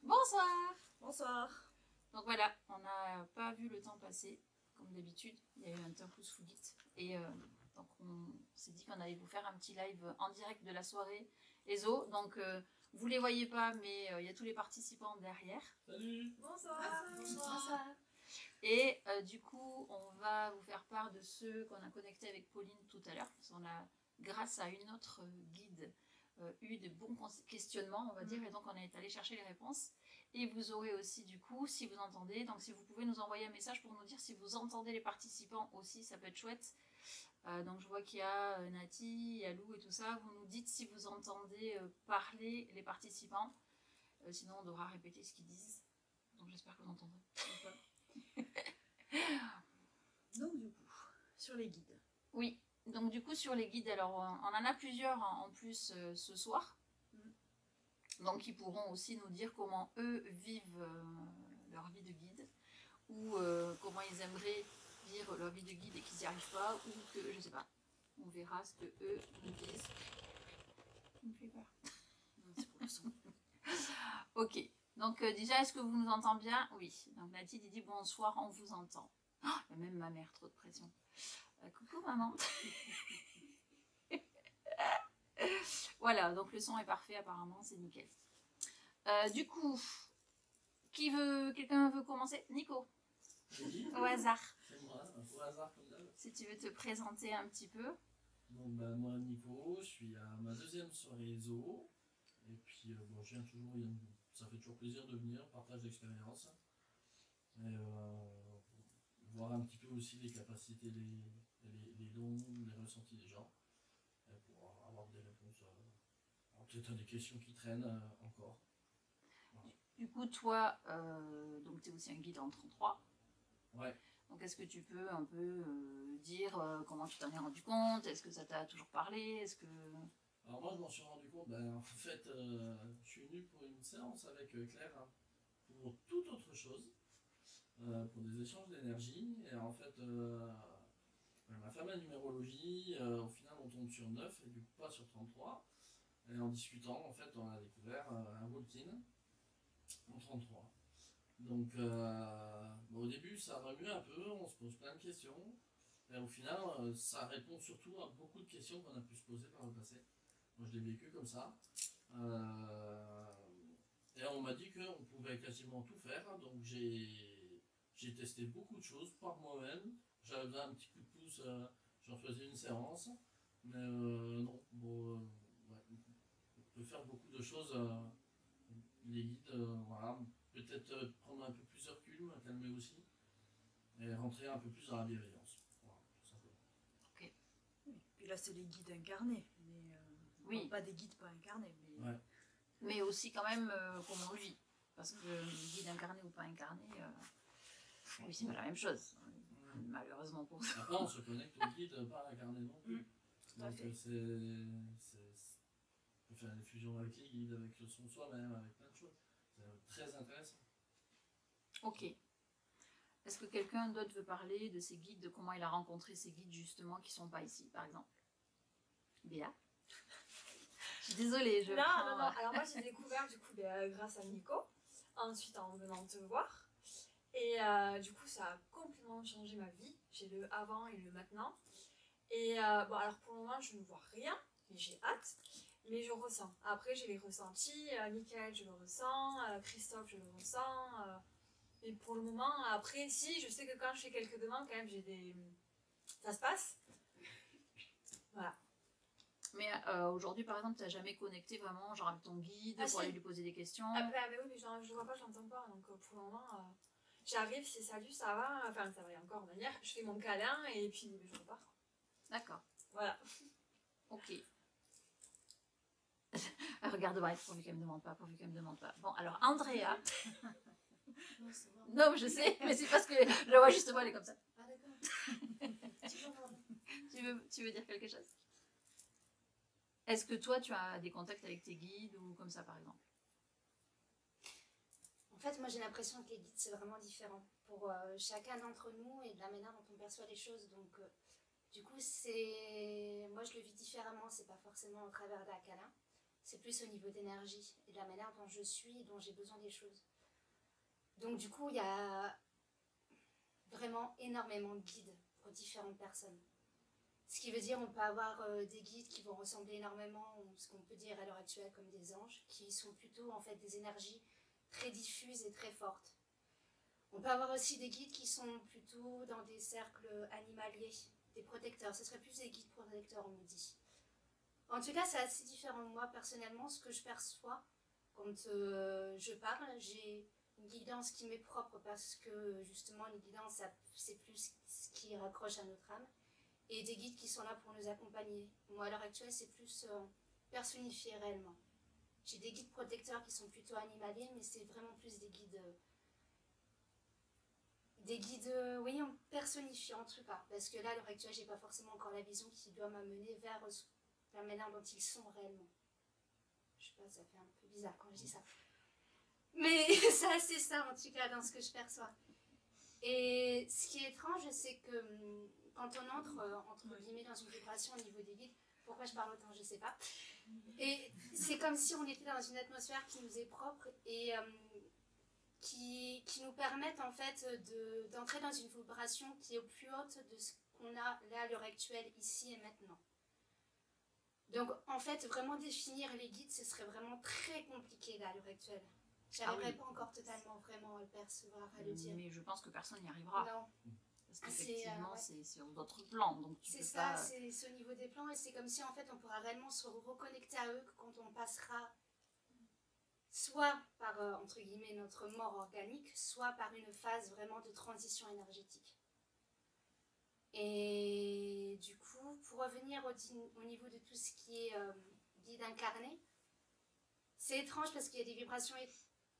Bonsoir. Bonsoir. Donc voilà, on n'a pas vu le temps passer, comme d'habitude. Il y a eu un tempus fugit. Et donc on s'est dit qu'on allait vous faire un petit live en direct de la soirée ESO. Donc vous ne les voyez pas, mais il y a tous les participants derrière. Salut. Bonsoir. Bonsoir. Et du coup, on va vous faire part de ceux qu'on a connectés avec Pauline tout à l'heure. Parce qu'on a, grâce à une autre guide, eu de bons questionnements, on va dire. Et donc, on est allé chercher les réponses. Et vous aurez aussi, du coup, si vous entendez, donc si vous pouvez nous envoyer un message pour nous dire si vous entendez les participants aussi, ça peut être chouette. Donc, je vois qu'il y a Nati, il y a Lou et tout ça. Vous nous dites si vous entendez parler les participants. Sinon, on devra répéter ce qu'ils disent. Donc, j'espère que vous entendrez. Donc du coup, sur les guides. Oui, donc du coup sur les guides, alors on en a plusieurs en plus ce soir. Donc ils pourront aussi nous dire comment eux vivent leur vie de guide. Ou comment ils aimeraient vivre leur vie de guide et qu'ils n'y arrivent pas. Ou que, je sais pas, on verra ce que eux nous disent. Ça me fait peur. C'est pour le son. Ok. Donc déjà, est-ce que vous nous entendez bien? Oui. Donc Nati dit bonsoir, on vous entend. Oh, il y a même ma mère, trop de pression. Coucou maman. Voilà, donc le son est parfait apparemment, c'est nickel. Du coup, quelqu'un veut commencer? Nico, Oui. au hasard. C'est moi, au hasard comme d'hab. Si tu veux te présenter un petit peu. Donc moi Nico, je suis à ma deuxième soirée ESO. Et puis bon, je viens toujours, ça fait toujours plaisir de venir, partage d'expérience. Et voir un petit peu aussi les capacités, les dons, les ressentis des gens. Et pour avoir des réponses, peut-être à des questions qui traînent encore. Voilà. Du coup, toi, donc tu es aussi un guide en 33. Ouais. Donc est-ce que tu peux un peu dire comment tu t'en es rendu compte? Est-ce que ça t'a toujours parlé? Est-ce que... Alors moi je m'en suis rendu compte, en fait je suis venu pour une séance avec Claire pour toute autre chose, pour des échanges d'énergie, et en fait on a fait la numérologie, au final on tombe sur 9 et du coup pas sur 33, et en discutant en fait on a découvert un walk-in en 33. Donc au début ça remue un peu, on se pose plein de questions, et au final ça répond surtout à beaucoup de questions qu'on a pu se poser par le passé. Moi je l'ai vécu comme ça. Et on m'a dit qu'on pouvait quasiment tout faire, donc j'ai testé beaucoup de choses par moi-même. J'avais besoin d'un petit coup de pouce, j'en faisais une séance. Mais non, bon, ouais, on peut faire beaucoup de choses. Les guides, voilà, peut-être prendre un peu plus de recul, me calmer aussi, et rentrer un peu plus dans la bienveillance. Voilà, tout simplement. Ok. Oui. Puis là, c'est les guides incarnés. Mais, Oui. pas des guides pas incarnés. Mais... Ouais. Mais aussi quand même comment on le vit. Parce que guide incarné ou pas incarné, oui, c'est pas la même chose. Malheureusement pour ça. Après, on se connecte au guide pas incarné non plus. Tout à fait. On peut faire des fusions avec les guides, avec le son soi-même, avec plein de choses. C'est très intéressant. Ok. Est-ce que quelqu'un d'autre veut parler de ses guides, de comment il a rencontré ses guides justement qui sont pas ici, par exemple? Béa? Je suis désolée, je Non. prends... Alors moi j'ai découvert du coup grâce à Nico, ensuite en venant te voir. Et du coup ça a complètement changé ma vie. J'ai le avant et le maintenant. Et bon alors pour le moment je ne vois rien, mais j'ai hâte. Mais je ressens. Après j'ai les ressentis, Michael je le ressens, Christophe je le ressens. Et pour le moment, après si je sais que quand je fais quelques demandes quand même j'ai des... Ça se passe. Voilà. Mais aujourd'hui, par exemple, tu n'as jamais connecté vraiment genre avec ton guide pour si. aller lui poser des questions? Après, oui, mais je ne vois pas, je n'entends pas. Donc pour le moment, j'arrive, c'est salut, ça va. Enfin, ça va encore de manière. Je fais mon câlin et puis je repars. D'accord. Voilà. Ok. Regarde-moi, pourvu qu'elle me demande pas, pourvu qu'elle me demande pas. Bon, alors Andrea. Non, je sais, mais c'est parce que je la vois justement, elle est comme ça. Ah d'accord. Tu veux dire quelque chose? Est-ce que toi, tu as des contacts avec tes guides ou comme ça, par exemple? En fait, moi j'ai l'impression que les guides c'est vraiment différent pour chacun d'entre nous et de la manière dont on perçoit les choses. Donc Du coup, moi je le vis différemment, c'est pas forcément au travers d'un câlin, c'est plus au niveau d'énergie et de la manière dont je suis, dont j'ai besoin des choses. Donc du coup, il y a vraiment énormément de guides pour différentes personnes. Ce qui veut dire on peut avoir des guides qui vont ressembler énormément à ce qu'on peut dire à l'heure actuelle comme des anges, qui sont plutôt en fait des énergies très diffuses et très fortes. On peut avoir aussi des guides qui sont plutôt dans des cercles animaliers, des protecteurs. Ce serait plus des guides protecteurs, on me dit. En tout cas, c'est assez différent. Moi, personnellement, ce que je perçois quand je parle, j'ai une guidance qui m'est propre parce que justement, une guidance, c'est plus ce qui raccroche à notre âme. Et des guides qui sont là pour nous accompagner. Moi, à l'heure actuelle, c'est plus personnifié réellement. J'ai des guides protecteurs qui sont plutôt animaliers, mais c'est vraiment plus des guides... oui, personnifiés en tout cas. Parce que là, à l'heure actuelle, j'ai pas forcément encore la vision qui doit m'amener vers la manière dont ils sont réellement. Je sais pas, ça fait un peu bizarre quand je dis ça. Mais c'est ça, en tout cas, dans ce que je perçois. Et ce qui est étrange, c'est que quand on entre guillemets, dans une vibration au niveau des guides, pourquoi je parle autant, je sais pas. Et c'est comme si on était dans une atmosphère qui nous est propre et qui nous permettent en fait d'entrer dans une vibration qui est au plus haute de ce qu'on a là à l'heure actuelle, ici et maintenant. Donc en fait, vraiment définir les guides, ce serait vraiment très compliqué là à l'heure actuelle. J'arriverai pas encore totalement vraiment à le percevoir, à le dire. Mais je pense que personne n'y arrivera. Non. Parce qu'effectivement, c'est sur d'autres plans. Donc c'est ça, c'est au niveau des plans et c'est comme si en fait on pourra réellement se reconnecter à eux quand on passera soit par, entre guillemets, notre mort organique, soit par une phase vraiment de transition énergétique. Et du coup, pour revenir au niveau de tout ce qui est guide incarné, c'est étrange parce qu'il y a des vibrations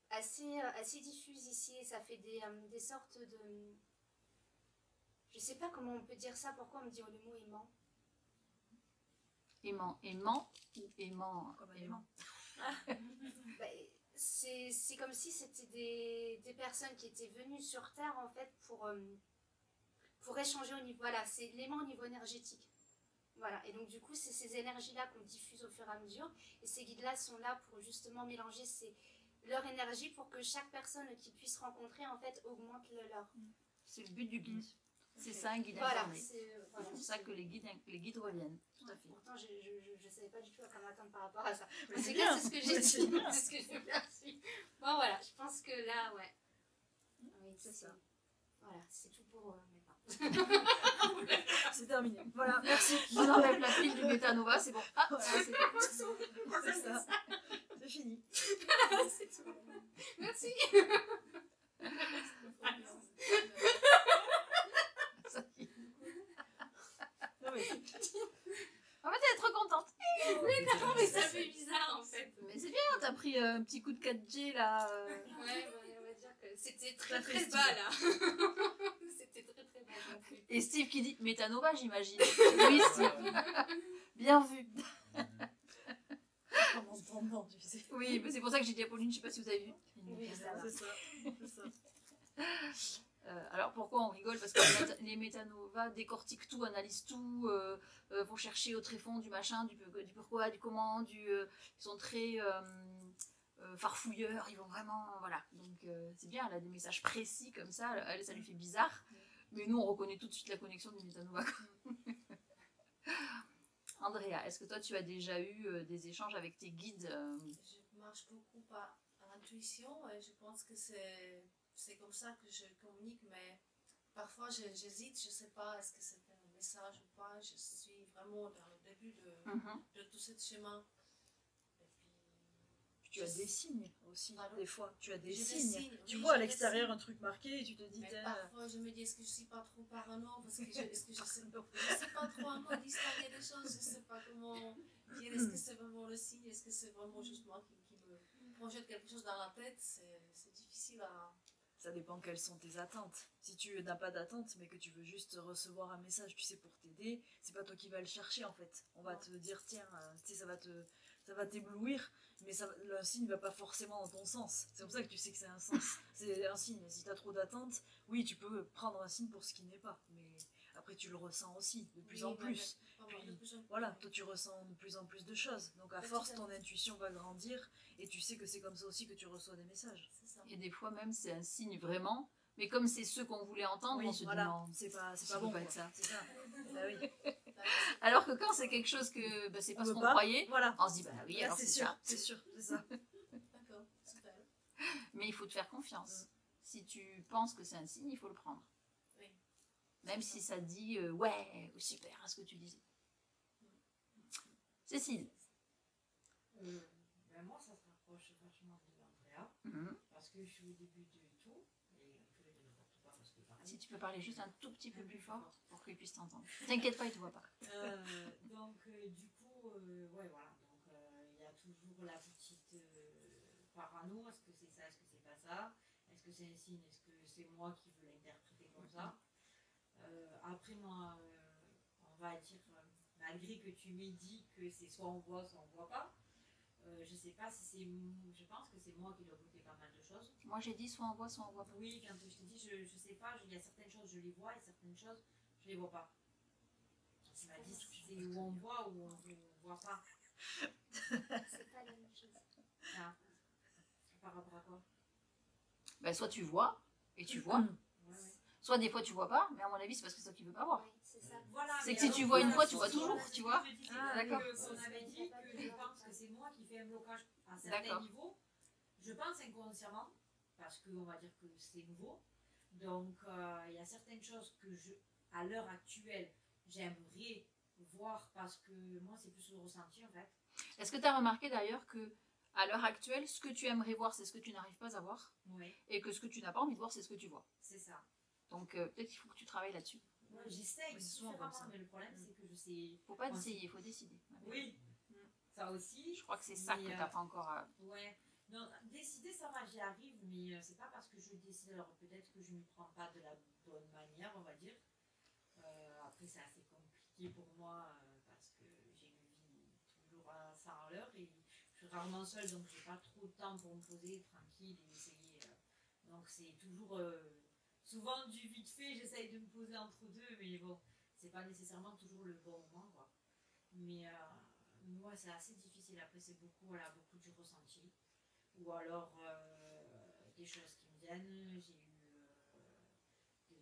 assez diffuses ici et ça fait des sortes de... Je sais pas comment on peut dire ça, pourquoi on me dit le mot aimant. Aimant ou aimant? Comme un aimant. C'est comme si c'était des personnes qui étaient venues sur Terre en fait pour échanger au niveau... Voilà, c'est l'aimant au niveau énergétique. Voilà, et donc du coup, c'est ces énergies-là qu'on diffuse au fur et à mesure. Et ces guides-là sont là pour justement mélanger leur énergie pour que chaque personne qu'ils puissent rencontrer en fait augmente le leur. C'est le but du guide. C'est ça un guide Voilà, incarné. C'est pour ça que les guides reviennent. Tout à fait. Pourtant, je ne savais pas du tout à quoi m'attendre par rapport à ça. Mais C'est bien, ce que j'ai dit, c'est ce que j'ai perçu. Bon, voilà, je pense que là, ouais. Oui, C'est ça. Voilà, c'est tout pour mes parents. C'est terminé. Voilà, merci. On enlève la pile du Métanova, c'est bon. Ah, Voilà. ça, c'est C'est ça. C'est fini. C'est tout. Merci. Non, mais... En fait, elle est trop contente. Mais non, mais ça fait bizarre en fait. Mais c'est bien, t'as pris un petit coup de 4G là. Ouais, on va dire que c'était très Ça fait très stylé. bas là. C'était très très bas. non plus. Et Steve qui dit Métanova, j'imagine. Oui, Steve. Bien vu. Comment se prendre, tu sais. Oui, mais c'est pour ça que j'ai dit à Pauline, je sais pas si vous avez vu. Oui, ça va. C'est ça. C'est ça. Alors pourquoi on rigole? Parce que les Métanova décortiquent tout, analysent tout, vont chercher au tréfonds du machin, du pourquoi, du comment, ils sont très farfouilleurs, ils vont vraiment, voilà. Donc c'est bien, elle a des messages précis comme ça, elle, ça lui fait bizarre, mais nous on reconnaît tout de suite la connexion du Métanova. Andrea, est-ce que toi tu as déjà eu des échanges avec tes guides? Je marche beaucoup par intuition et je pense que c'est comme ça que je communique, mais parfois j'hésite, je ne sais pas est-ce que c'est un message ou pas, je suis vraiment dans le début de tout ce chemin. Et puis, Tu as des signes aussi, Pardon? des fois. Tu as des J'ai des signes. signes, Tu oui, vois à j'ai des l'extérieur signes. un truc marqué et tu te dis, Mais tiens, parfois je me dis est-ce que je ne suis pas trop parano parce que je sais pas trop encore distinguer des choses, je ne sais pas comment dire, est-ce que c'est vraiment le signe, est-ce que c'est vraiment juste moi qui me projette quelque chose dans la tête, c'est difficile à... ça dépend quelles sont tes attentes. Si tu n'as pas d'attente, mais que tu veux juste recevoir un message, tu sais, pour t'aider, c'est pas toi qui vas le chercher en fait. On va te dire, tiens, tu sais, ça va t'éblouir, mais le signe va pas forcément dans ton sens. C'est pour ça que tu sais que c'est un sens. C'est un signe. Si tu as trop d'attentes, oui, tu peux prendre un signe pour ce qui n'est pas. Mais et après tu le ressens aussi de plus Oui, en ouais, plus. ouais, vraiment, de plus en plus. Voilà, toi tu ressens de plus en plus de choses. Donc à Petit force, à ton petit. intuition va grandir et tu sais que c'est comme ça aussi que tu reçois des messages. C'est ça. Et des fois même, c'est un signe vraiment. Mais comme c'est ce qu'on voulait entendre, on se dit non. c'est pas ça bon. peut pas Quoi. être ça. C'est ça. Bah oui. Bah, Alors que quand c'est quelque chose que bah, c'est pas On ce veut qu'on pas. croyait, Voilà. on se dit bah oui, Là, alors c'est c'est sûr, ça. c'est sûr, c'est ça. D'accord, super. Mais il faut te faire confiance. Si tu penses que c'est un signe, il faut le prendre. Oui. Même si ça dit ouais, super, à ce que tu disais. Cécile. Ben moi, ça se rapproche vachement de Andrea, Mhm. parce que je suis au début de tout, et tous les deux n'importe pas, parce que pareil. Si tu peux parler juste un tout petit peu plus fort pour qu'il puisse t'entendre. T'inquiète pas, il te voit pas. Donc, du coup, ouais, voilà. Donc, il y a toujours la petite parano. Est-ce que c'est ça? Est-ce que c'est pas ça? Est-ce que c'est un signe? Est-ce que c'est moi qui veux l'interpréter comme ça? Après, moi, on va dire, malgré que tu m'aies dit que c'est soit on voit, soit on voit pas, je sais pas si c'est. Je pense que c'est moi qui dois goûter pas mal de choses. Moi j'ai dit soit on voit, soit on voit pas. Oui, quand je t'ai dit, je sais pas, il y a certaines choses, je les vois, et certaines choses, je les vois pas. Tu m'as dit, c'est où on voit ou on voit pas. C'est pas la même chose. Ah. Par rapport à quoi? Ben, soit tu vois, et tu vois. Ouais, ouais. Soit des fois tu vois pas, mais à mon avis c'est parce que c'est toi qui veux pas voir. Oui, c'est ça. Voilà, C'est mais que si alors, tu vois une voilà, fois, tu vois c'est toujours, ce que tu vois. je disais. Ah, d'accord. On avait dit que je pense que c'est moi qui fais un blocage à certains D'accord. niveaux. Je pense inconsciemment, parce qu'on va dire que c'est nouveau. Donc, il y a certaines choses que à l'heure actuelle, j'aimerais voir parce que moi, c'est plus le ressenti en fait. Est-ce que tu as remarqué d'ailleurs que à l'heure actuelle, ce que tu aimerais voir, c'est ce que tu n'arrives pas à voir, Oui, et que ce que tu n'as pas envie de voir, c'est ce que tu vois. c'est ça. Donc peut-être qu'il faut que tu travailles là-dessus. Moi, j'essaye Oui, c'est souvent différemment, comme ça. mais le problème, c'est que je sais. Faut pas Moi, essayer, il faut décider. Oui, ça aussi. Je crois que c'est ça que Mais, tu n'as pas encore à... Ouais. Non, décider, ça va, j'y arrive, mais c'est pas parce que je décide. Alors peut-être que je ne m'y prends pas de la bonne manière, on va dire. Après, c'est assez compliqué pour moi parce que j'ai une vie toujours à 100 à l'heure et je suis rarement seule, donc j'ai pas trop de temps pour me poser tranquille et essayer. Donc c'est toujours souvent du vite fait, j'essaye de me poser entre deux, mais bon, c'est pas nécessairement toujours le bon moment, quoi. Mais moi, c'est assez difficile. Après, c'est beaucoup, voilà, beaucoup du ressenti. Ou alors des choses qui me viennent. J'ai eu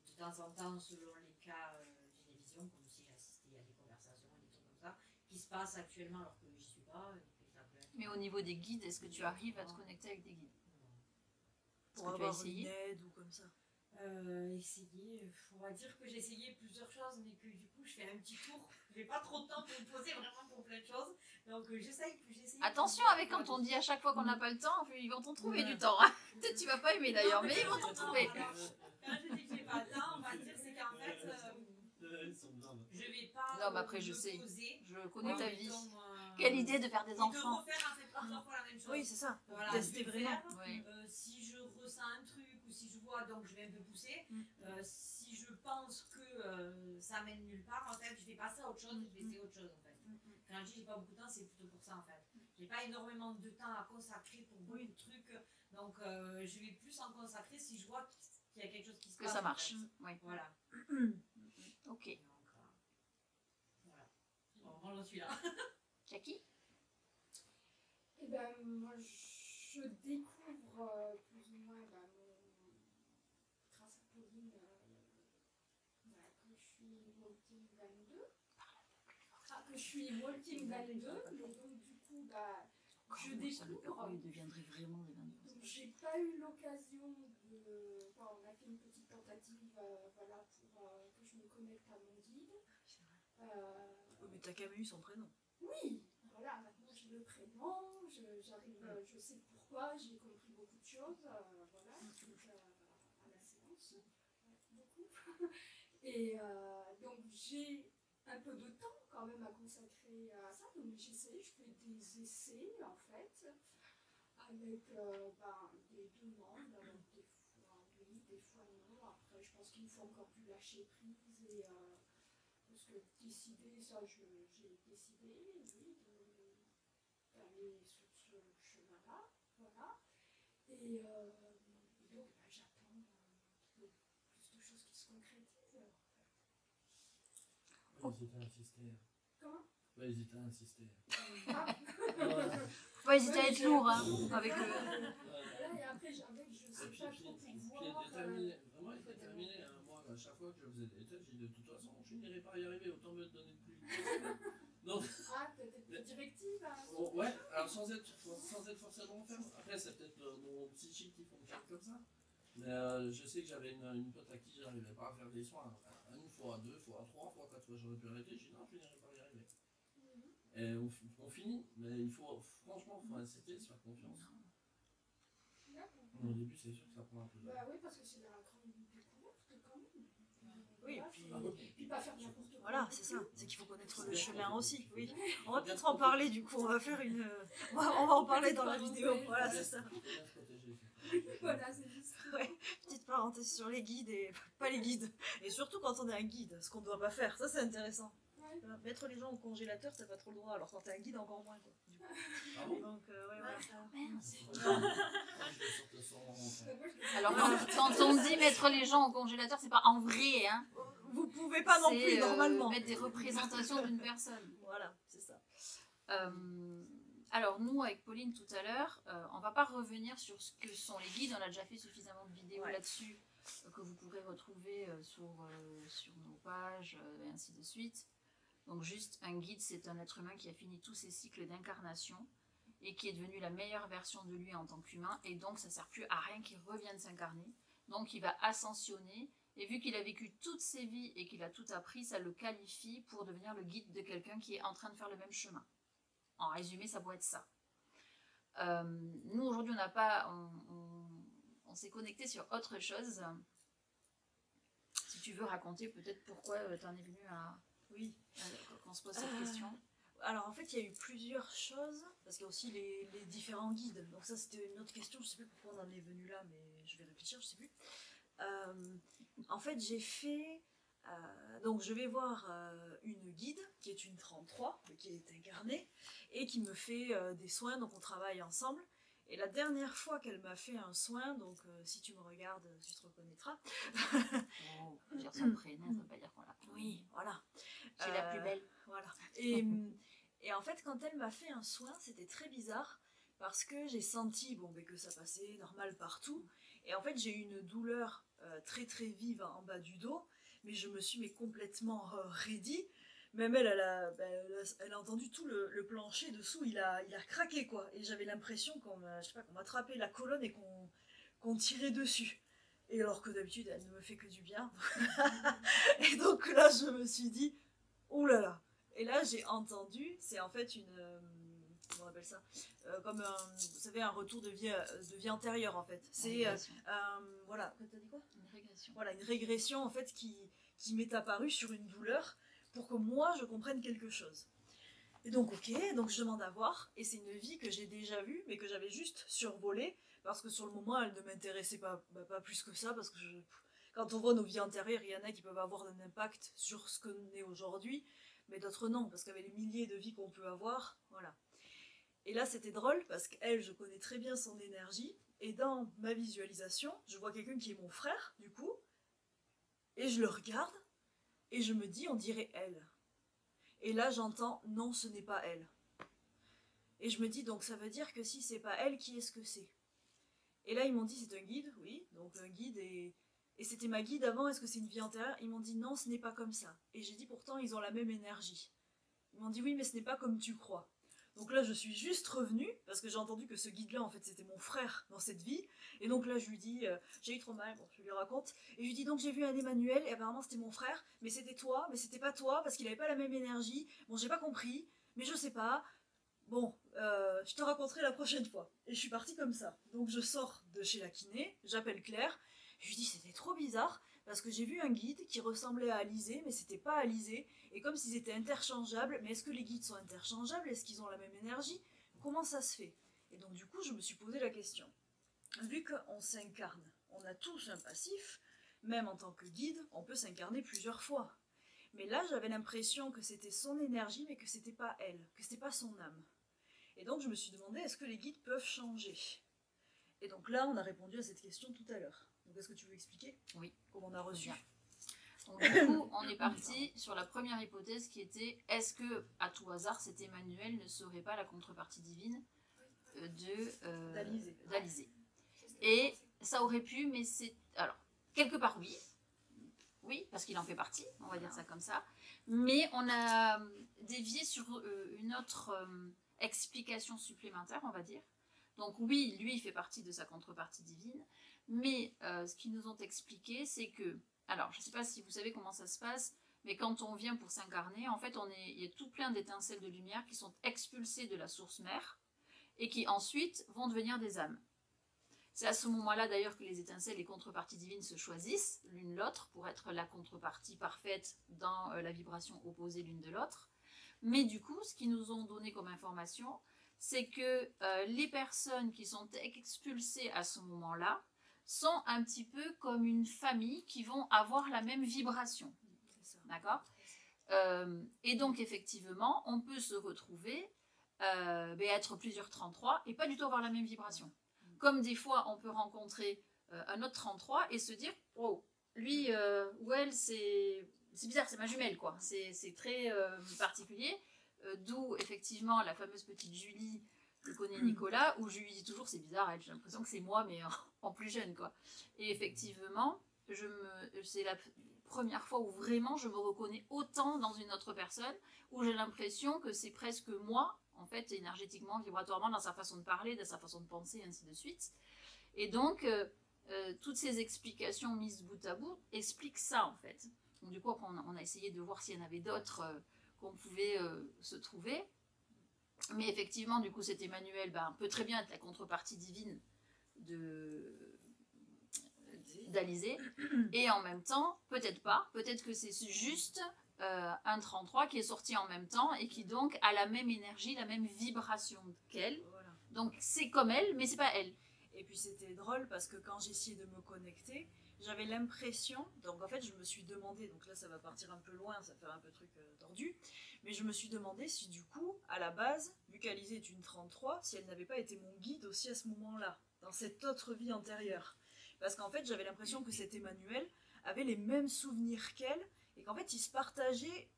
de temps en temps, selon les cas, j'ai des visions, comme si j'assistais à des conversations, des trucs comme ça, qui se passent actuellement alors que j'y suis pas. Et puis ça peut être, Mais au niveau des guides, est-ce que tu arrives à te connecter avec des guides? Pour Est-ce que tu as avoir une essayé? aide ou comme ça. essayer, on va dire que j'ai essayé plusieurs choses, mais que du coup je fais un petit tour. J'ai pas trop de temps pour me poser vraiment pour plein de choses. Donc j'essaye. Attention avec quand on dit à chaque fois qu'on n'a pas le temps, ils vont t'en trouver du temps. Hein. Peut-être tu vas pas aimer d'ailleurs, mais ils vont t'en trouver. Quand je dis que j'ai pas le temps, on va dire c'est qu'en fait, Ils sont bien, là. je vais pas Non, mais après, je me sais. poser. Je connais ta vie. Mettons, Quelle idée de faire des et de enfants. refaire en fait plusieurs fois la même chose. Oui, c'est ça. Voilà, Tester je vais vraiment. faire, Oui. si je ressens un truc ou si je vois, donc je vais un peu pousser. Mm. Si je pense que ça mène nulle part, en fait, je vais passer à autre chose, je vais essayer autre chose en fait. Quand je dis j'ai pas beaucoup de temps, c'est plutôt pour ça en fait. J'ai pas énormément de temps à consacrer pour beaucoup de trucs, donc je vais plus en consacrer si je vois qu'il y a quelque chose qui se Que passe. ça en marche. fait. Oui. Voilà. Ok. Donc, voilà. Bon, j'en suis là. Jackie? Eh ben, moi, je découvre plus ou moins grâce à Pauline que je suis Walking 22. Que je suis Walking 22, mais donc du coup, je découvre. Il deviendrait vraiment le 22. Donc, j'ai pas eu l'occasion de. Enfin, on a fait une petite tentative voilà, pour que je me connecte à mon guide. Oui, mais t'as quand même eu son prénom. Oui, voilà, maintenant j'ai le prénom, j'arrive, je sais pourquoi, j'ai compris beaucoup de choses, voilà, donc, à la séance, beaucoup. Et donc j'ai un peu de temps quand même à consacrer à ça, donc j'essaie, je fais des essais en fait, avec des demandes, alors des fois oui, des fois non, après je pense qu'il me faut encore du lâcher prise et parce que décider, ça j'ai décidé, oui, d'aller sur ce chemin-là, voilà. Et donc j'attends plus de choses qui se concrétisent. En fait. Faut hésiter à insister. Comment Faut hésiter à insister. Ah. Faut pas hésiter à être lourd, hein, avec Voilà, et après, j'avais que je Et sais puis, pas puis, trop puis, pour puis être voir. déterminé, vraiment être déterminé. Hein. Moi, à chaque fois que je faisais des tests, j'ai dit de toute façon, je finirai par y arriver, autant me donner le plus vite possible. Donc, Ah, t'étais plus directive. Hein. bon, ouais, alors sans être forcément ferme. Après, c'est peut-être mon psychique qui fonctionne comme ça. Mais je sais que j'avais une pote à qui j'arrivais pas à faire des soins. Une fois, deux fois, trois fois, quatre fois, j'aurais pu arrêter. J'ai dit non, je finirai par y arriver. Et on finit, mais il faut, franchement, il faut insister, se faire confiance. D'accord. Au début, c'est sûr que ça prend un peu de Bah oui, parce que c'est la grande découverte quand même. Oui, Voilà, puis- puis pas faire n'importe quoi. Voilà, non c'est plus. ça. C'est qu'il faut connaître le chemin aussi. Oui. Ouais. On va peut-être en parler du coup. On va faire une. On va en parler dans la vidéo. Voilà, c'est ça. Faut bien se protéger, c'est Voilà, c'est juste. Petite parenthèse sur les guides et pas les guides. Et surtout quand on est un guide, ce qu'on ne doit pas faire. Ça, c'est intéressant. Ouais. Mettre les gens au congélateur, t'as pas trop le droit. Alors quand t'es un guide, encore moins. Quoi, du coup. Ah bon? Donc, ouais, voilà. Alors quand on dit mettre les gens au congélateur, c'est pas en vrai, hein. Vous pouvez pas non C'est, plus, normalement. mettre des représentations d'une personne. Voilà, c'est ça. Alors nous, avec Pauline tout à l'heure, on va pas revenir sur ce que sont les guides. On a déjà fait suffisamment de vidéos Ouais. là-dessus que vous pourrez retrouver sur nos pages et ainsi de suite. Donc juste, un guide, c'est un être humain qui a fini tous ses cycles d'incarnation et qui est devenu la meilleure version de lui en tant qu'humain. Et donc, ça sert plus à rien qu'il revienne s'incarner. Donc, il va ascensionner. Et vu qu'il a vécu toutes ses vies et qu'il a tout appris, ça le qualifie pour devenir le guide de quelqu'un qui est en train de faire le même chemin. En résumé, ça pourrait être ça. Nous, aujourd'hui, on s'est connecté sur autre chose. Si tu veux raconter peut-être pourquoi tu en es venu à... Oui. qu'on se pose cette question. Alors en fait, il y a eu plusieurs choses, parce qu'il y a aussi les différents guides. Donc ça, c'était une autre question, je sais plus pourquoi on en est venu là, mais je vais réfléchir, je sais plus. En fait, j'ai fait... donc je vais voir une guide, qui est une 33, qui est incarnée, et qui me fait des soins, donc on travaille ensemble. Et la dernière fois qu'elle m'a fait un soin, donc si tu me regardes, tu te reconnaîtras. Oh, dire son prénom, ça veut pas dire qu'on l'a. Oui, voilà. C'est la plus belle. Voilà. Et en fait, quand elle m'a fait un soin, c'était très bizarre parce que j'ai senti que ça passait normal partout. Et en fait, j'ai eu une douleur très très vive en bas du dos, mais je me suis complètement raidie. Même elle a entendu tout le plancher dessous, il a craqué quoi. Et j'avais l'impression qu'on m'attrapait la colonne et qu'on tirait dessus. Et alors que d'habitude, elle ne me fait que du bien. Et donc là, je me suis dit, oh là là. Et là, j'ai entendu, c'est en fait comment on appelle ça, comme vous savez, un retour de vie antérieure en fait. C'est, voilà, t'as dit quoi ? Une régression. Voilà, une régression en fait qui m'est apparue sur une douleur pour que moi, je comprenne quelque chose. Et donc, ok, donc je demande à voir, et c'est une vie que j'ai déjà vue, mais que j'avais juste survolée, parce que sur le moment, elle ne m'intéressait pas plus que ça, parce que quand on voit nos vies antérieures, il y en a qui peuvent avoir un impact sur ce que l'on est aujourd'hui, mais d'autres non, parce qu'avec les milliers de vies qu'on peut avoir, voilà. Et là, c'était drôle, parce qu'elle, je connais très bien son énergie, et dans ma visualisation, je vois quelqu'un qui est mon frère, du coup, et je le regarde, et je me dis, on dirait elle. Et là, j'entends, non, ce n'est pas elle. Et je me dis, donc ça veut dire que si c'est pas elle, qui est-ce que c'est ? Et là, ils m'ont dit, c'est un guide, oui, donc un guide, et c'était ma guide avant, est-ce que c'est une vie antérieure ? Ils m'ont dit, non, ce n'est pas comme ça. Et j'ai dit, pourtant, ils ont la même énergie. Ils m'ont dit, oui, mais ce n'est pas comme tu crois. Donc là, je suis juste revenue, parce que j'ai entendu que ce guide-là, en fait, c'était mon frère dans cette vie. Et donc là, je lui dis, j'ai eu trop mal, bon, je lui raconte. Et je lui dis, donc j'ai vu un Emmanuel, et apparemment c'était mon frère, mais c'était toi, mais c'était pas toi, parce qu'il avait pas la même énergie. Bon, j'ai pas compris, mais je sais pas. Bon, je te raconterai la prochaine fois. Et je suis partie comme ça. Donc je sors de chez la kiné, j'appelle Claire, et je lui dis, c'était trop bizarre, parce que j'ai vu un guide qui ressemblait à Alizé, mais c'était pas Alizé, et comme s'ils étaient interchangeables, mais est-ce que les guides sont interchangeables ? Est-ce qu'ils ont la même énergie ? Comment ça se fait ? Et donc du coup, je me suis posé la question. Vu qu'on s'incarne, on a tous un passif, même en tant que guide, on peut s'incarner plusieurs fois. Mais là, j'avais l'impression que c'était son énergie, mais que c'était pas elle, que c'était pas son âme. Et donc, je me suis demandé, est-ce que les guides peuvent changer ? Et donc là, on a répondu à cette question tout à l'heure. Donc, est-ce que tu veux expliquer ? Oui. Comment on a reçu ? Bien. Donc, du coup, on est parti sur la première hypothèse qui était, est-ce que, à tout hasard, cet Emmanuel ne serait pas la contrepartie divine d'Alizée? Et ça aurait pu, mais c'est... Alors, quelque part, oui. Oui, parce qu'il en fait partie, on va dire ça comme ça. Mais on a dévié sur une autre explication supplémentaire, on va dire. Donc oui, lui, il fait partie de sa contrepartie divine. Mais ce qu'ils nous ont expliqué, c'est que... Alors, je ne sais pas si vous savez comment ça se passe, mais quand on vient pour s'incarner, en fait, il y a tout plein d'étincelles de lumière qui sont expulsées de la source mère et qui ensuite vont devenir des âmes. C'est à ce moment-là d'ailleurs que les étincelles et les contreparties divines se choisissent l'une l'autre pour être la contrepartie parfaite dans la vibration opposée l'une de l'autre. Mais du coup, ce qu'ils nous ont donné comme information, c'est que les personnes qui sont expulsées à ce moment-là sont un petit peu comme une famille qui vont avoir la même vibration. D'accord ? Et donc effectivement, on peut se retrouver, être plusieurs 33 et pas du tout avoir la même vibration. Comme des fois, on peut rencontrer un autre 33 et se dire, oh, lui ou elle, c'est bizarre, c'est ma jumelle, quoi. C'est très particulier. D'où, effectivement, la fameuse petite Julie que connaît Nicolas, où je lui dis toujours, c'est bizarre, j'ai l'impression que c'est moi, mais en plus jeune, quoi. Et effectivement, c'est la première fois où vraiment je me reconnais autant dans une autre personne, où j'ai l'impression que c'est presque moi, en fait, énergétiquement, vibratoirement, dans sa façon de parler, dans sa façon de penser, et ainsi de suite. Et donc, toutes ces explications mises bout à bout expliquent ça, en fait. Donc, du coup, on a essayé de voir s'il y en avait d'autres qu'on pouvait se trouver. Mais effectivement, du coup, cet Emmanuel peut très bien être la contrepartie divine d'Alizée. Et en même temps, peut-être pas. Peut-être que c'est juste un 33 qui est sorti en même temps et qui donc a la même énergie, la même vibration qu'elle. Voilà. Donc c'est comme elle, mais c'est pas elle. Et puis c'était drôle parce que quand j'essayais de me connecter, j'avais l'impression, donc en fait je me suis demandé, donc là ça va partir un peu loin, ça fait un peu truc tordu, mais je me suis demandé si du coup, à la base, vu qu'Alizée est une 33, si elle n'avait pas été mon guide aussi à ce moment-là, dans cette autre vie antérieure. Parce qu'en fait j'avais l'impression que cet Emmanuel avait les mêmes souvenirs qu'elle, et qu'en fait ils se partageaient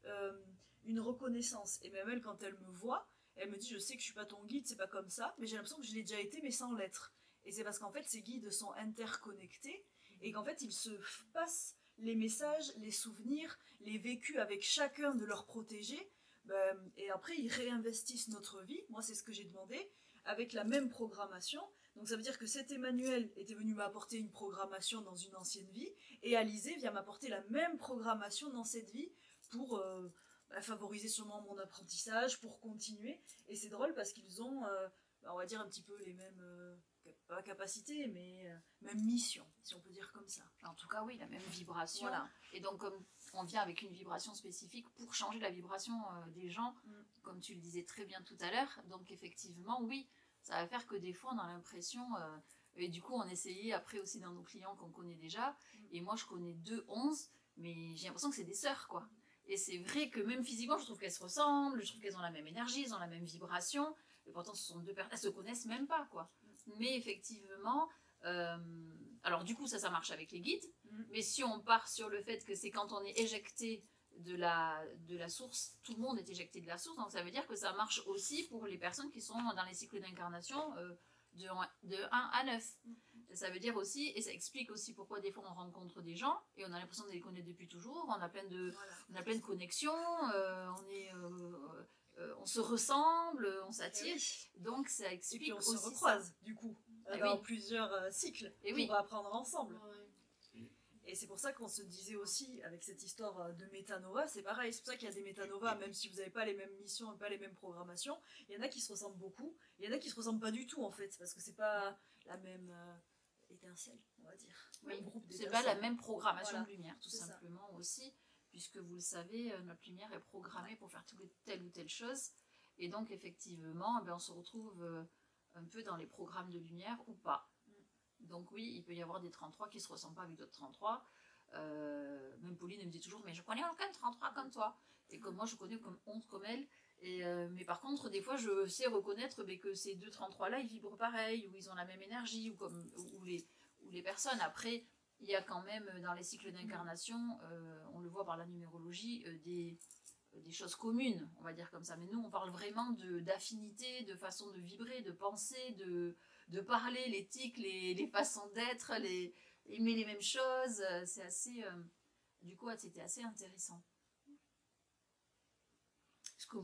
une reconnaissance. Et même elle, quand elle me voit, elle me dit, je sais que je suis pas ton guide, c'est pas comme ça, mais j'ai l'impression que je l'ai déjà été, mais sans l'être. Et c'est parce qu'en fait ces guides sont interconnectés, et qu'en fait ils se passent les messages, les souvenirs, les vécus avec chacun de leurs protégés, et après ils réinvestissent notre vie, moi c'est ce que j'ai demandé, avec la même programmation. Donc ça veut dire que cet Emmanuel était venu m'apporter une programmation dans une ancienne vie, et Alizée vient m'apporter la même programmation dans cette vie pour favoriser sûrement mon apprentissage, pour continuer. Et c'est drôle parce qu'ils ont, on va dire, un petit peu les mêmes, pas capacités, mais même mission, si on peut dire comme ça. En tout cas, oui, la même vibration. Voilà. Et donc, comme on vient avec une vibration spécifique pour changer la vibration des gens, comme tu le disais très bien tout à l'heure, donc effectivement, oui, ça va faire que des fois, on a l'impression... et du coup, on essayait après aussi dans nos clients qu'on connaît déjà. Et moi, je connais 2-11, mais j'ai l'impression que c'est des sœurs, quoi. Et c'est vrai que même physiquement, je trouve qu'elles se ressemblent, je trouve qu'elles ont la même énergie, elles ont la même vibration. Et pourtant, ce sont deux personnes, elles se connaissent même pas, quoi. Mais effectivement, alors du coup, ça marche avec les guides. Mais si on part sur le fait que c'est quand on est éjecté de la source, tout le monde est éjecté de la source, donc ça veut dire que ça marche aussi pour les personnes qui sont dans les cycles d'incarnation de 1 à 9. Ça veut dire aussi, et ça explique aussi pourquoi des fois on rencontre des gens et on a l'impression de les connaître depuis toujours, on a plein de connexions, on se ressemble, on s'attire, donc ça explique et puis on aussi se recroise ça. du coup Et dans oui. plusieurs cycles Et pour oui. apprendre ensemble. Ouais. Et c'est pour ça qu'on se disait aussi, avec cette histoire de métanova, c'est pareil, c'est pour ça qu'il y a des métanovas, même si vous n'avez pas les mêmes missions et pas les mêmes programmations, il y en a qui se ressemblent beaucoup, il y en a qui se ressemblent pas du tout en fait, parce que c'est pas la même étincelle, on va dire. Oui, Même groupe c'est pas la d'étincelles. même programmation Voilà. de lumière, tout C'est ça. simplement aussi, puisque vous le savez, notre lumière est programmée pour faire telle ou telle chose, et donc effectivement, on se retrouve un peu dans les programmes de lumière ou pas. Donc oui, il peut y avoir des 33 qui ne se ressemblent pas avec d'autres 33. Même Pauline elle me dit toujours, mais je connais aucun 33 comme toi. Et comme moi, je connais comme 11 comme elle. Mais par contre, des fois, je sais reconnaître que ces deux 33-là, ils vibrent pareil, ou ils ont la même énergie, ou les personnes. Après, il y a quand même dans les cycles d'incarnation, on le voit par la numérologie, des choses communes, on va dire comme ça. Mais nous, on parle vraiment d'affinité, de façon de vibrer, de penser, de parler, l'éthique, les façons d'être, aimer les mêmes choses. C'est assez... du coup, c'était assez intéressant. Est-ce que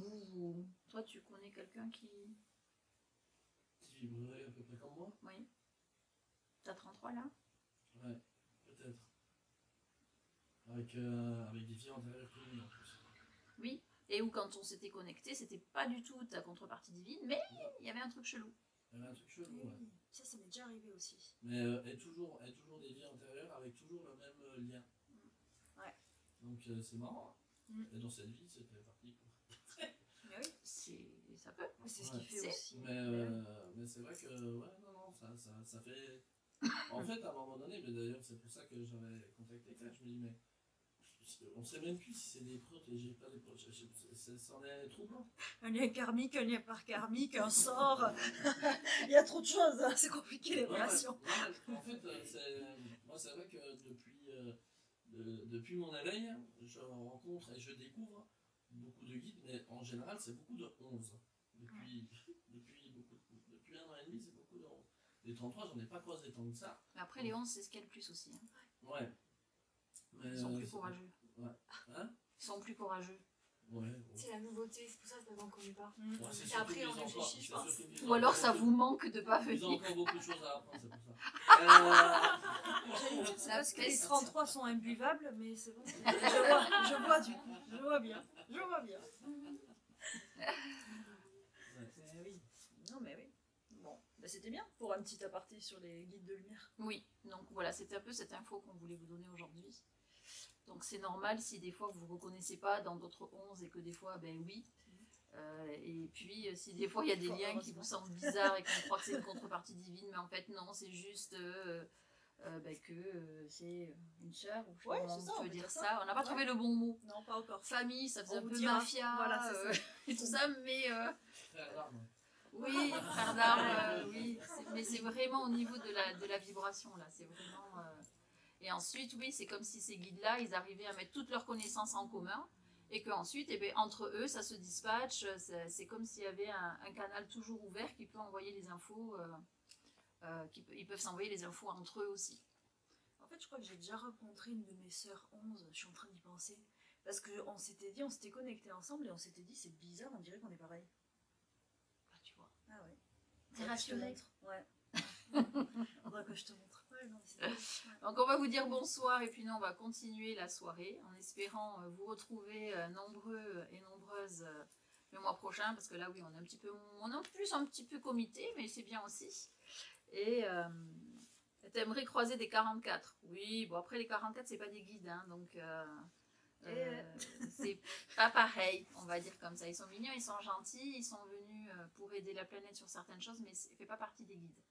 toi, tu connais quelqu'un qui vibrerait à peu près comme moi? Oui. T'as 33 là? Ouais, peut-être. Avec des vies antérieures communes en plus. Oui. Et où quand on s'était connecté, c'était pas du tout ta contrepartie divine, mais il y avait un truc chelou. Il y avait un truc chelou, ouais. Ça m'est déjà arrivé aussi. Mais et toujours des vies antérieures avec toujours le même lien. Ouais. Donc c'est marrant. Et dans cette vie, c'était parti pour. Mais oui, ça peut. C'est ce qui fait aussi. Mais c'est vrai que, ouais, non, ça fait. En fait, à un moment donné, mais d'ailleurs, c'est pour ça que j'avais contacté Claire, je me dis, mais on sait même plus si c'est des protégés, pas des protégés, c'en est troublant. Un lien karmique, un lien par karmique, un sort. Il y a trop de choses, hein. C'est compliqué les relations. En fait, moi, c'est vrai que depuis mon éveil, je rencontre et je découvre beaucoup de guides, mais en général, c'est beaucoup de 11. Depuis 1 an et demi, c'est beaucoup de 11. Les 33, j'en ai pas croisé tant que ça. Mais après, les 11, c'est ce qu'il y a le plus aussi. Hein. Ouais. Mais, ils sont plus courageux. Ouais. Hein? Ils sont plus courageux. Ouais. C'est la nouveauté, c'est pour ça que maintenant qu'on ne pas. Ouais, et après, on réfléchit, je pense. Ou alors, ça vous manque de pas venir. Ils ont encore beaucoup de choses à apprendre, c'est pour ça. C'est parce que les 33 sont imbuvables, mais c'est bon. Je vois du coup. Je vois bien. Oui. Non mais oui. Bon, bah, c'était bien pour un petit aparté sur les guides de lumière. Oui, donc voilà, c'était un peu cette info qu'on voulait vous donner aujourd'hui. Donc c'est normal si des fois vous ne vous reconnaissez pas dans d'autres 11 et que des fois, ben oui. Et puis si des fois il y a des liens qui vous semblent bizarres et qu'on croit que c'est une contrepartie divine, mais en fait non, c'est juste que c'est une sœur, ou je sais pas comment on peut dire ça. On n'a pas trouvé le bon mot. Non, pas encore. Famille, ça faisait un peu dira. mafia, Voilà, et tout ça, mais... Frère d'armes. Oui, frère d'armes, oui. Mais c'est vraiment au niveau de la vibration, là. C'est vraiment... Et ensuite, oui, c'est comme si ces guides-là, ils arrivaient à mettre toutes leurs connaissances en commun, et qu'ensuite, entre eux, ça se dispatche. C'est comme s'il y avait un canal toujours ouvert qui peut envoyer les infos... ils peuvent s'envoyer les infos entre eux aussi. En fait, je crois que j'ai déjà rencontré une de mes sœurs 11, je suis en train d'y penser. Parce qu'on s'était connectés ensemble et on s'était dit, c'est bizarre, on dirait qu'on est pareil. Ah, tu vois. Ah ouais. C'est rationnel. Ouais. Faudra que je te montre. Ouais, non, donc on va vous dire bonsoir et puis nous on va continuer la soirée en espérant vous retrouver nombreux et nombreuses le mois prochain, parce que là oui on est un petit peu comité, mais c'est bien aussi. Et t'aimerais croiser des 44. Oui, bon après les 44 c'est pas des guides, hein, donc c'est pas pareil, on va dire comme ça. Ils sont mignons, ils sont gentils, ils sont venus pour aider la planète sur certaines choses, mais ça fait pas partie des guides.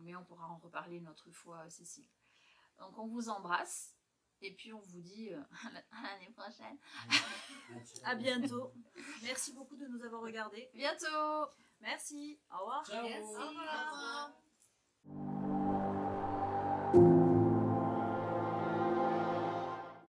Mais on pourra en reparler une autre fois, Cécile. Donc on vous embrasse et puis on vous dit à l'année prochaine. À bientôt. Merci beaucoup de nous avoir regardés. Bientôt. Merci. Au revoir. Ciao. Merci. Au revoir.